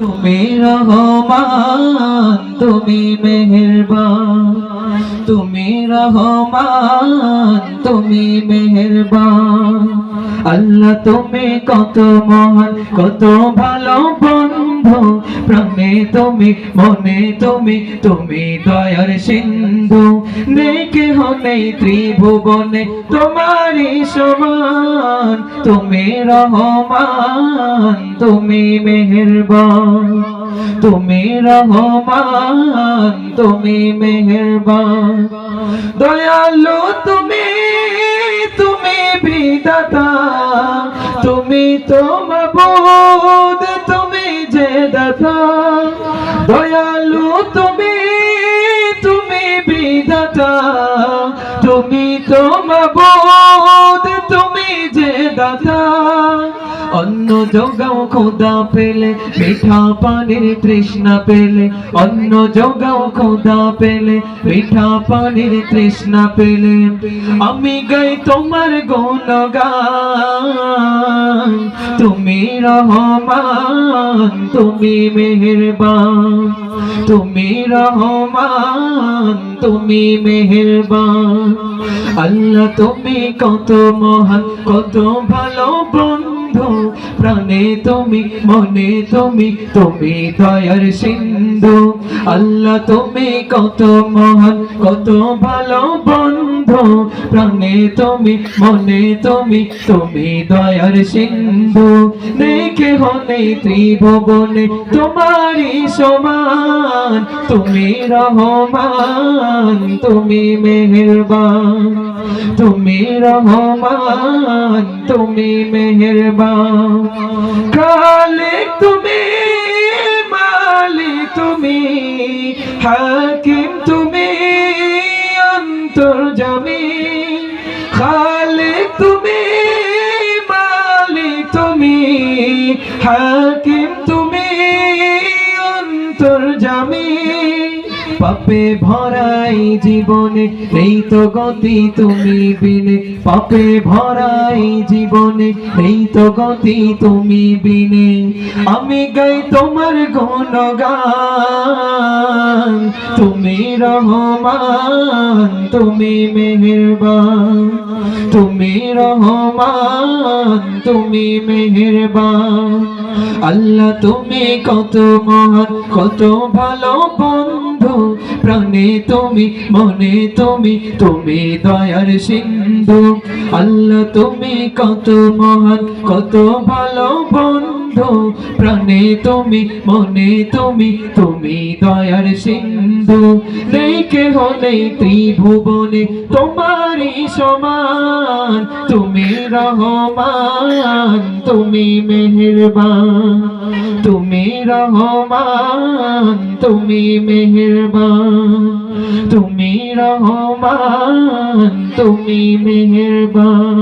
তুমি রহমান তুমি মেহেরবান, তুমি রহমান তুমি মেহেরবান। আল্লাহ তুমি কত মহান কত ভালো বন্ধু, প্রাণে তুমি মনে তুমি, তুমি দয়ার সিন্ধু। নেই কেহ নেই ত্রিভুবনে তোমারই সমান, তুমি রহমান তুমি মেহেরবান, তুমি রহমান তুমি মেহেরবান। দয়ালু তুমি, তুমি বিধাতা, তুমি তো মাবুদ, তুমি যে দাতা। দয়ালু তুমি, তুমি বিধাতা, তুমি তো মাবুদ, তুমি যে দাতা। অন্ন যোগাও খোদা পেলে, মিঠা পানির তৃষ্ণা পেলে। অন্ন যোগাও খোদা পেলে, মিঠা পানির তৃষ্ণা পেলে। আমি গাই তোমার গুণগান, তুমি রহমান তুমি মেহেরবান, তুমি রহমান তুমি মেহেরবান। আল্লাহ তুমি কত মহান কত ভালো বন্ধু, প্রাণে তুমি মনে তুমি, তুমি দয়ার সিন্ধু। আল্লাহ তুমি কত মহান কত ভালো বন্ধু, প্রাণে তুমি মনে তুমি, তুমি দয়ার সিন্ধু। নেই কেহ নেই ত্রিভুবনে তোমারই সমান, তুমি রহমান তুমি মেহেরবান, তুমি রহমান তুমি মেহেরবান। খালিক তুমি, মালিক তুমি, হাকিম তুমি, অন্তর্যামী। খালিক তুমি, মালিক তুমি, হাকিম তুমি, অন্তর্যামী। পাপে ভরাই জীবনে নেই তো গতি তুমি বিনে, পাপে ভরাই জীবনে নেই তো গতি তুমি বিনে। আমি গাই তোমার গুণগান, তুমি রহমান তুমি মেহেরবান, তুমি রহমান তুমি মেহেরবান। আল্লাহ তুমি কত মহান কত ভালো বন্ধু, প্রাণে তুমি মনে তুমি, তুমি দয়ার সিন্ধু। আল্লাহ তুমি কত মহান কত ভালো বন্ধু, প্রাণে তুমি মনে তুমি, তুমি দয়ার সিন্ধু। নেই কেহ নেই ত্রিভুবনে তোমারই সমান, তুমি রহমান তুমি মেহেরবান, তুমি রহমান তুমি মেহেরবান, তুমি রহমান তুমি মেহেরবান।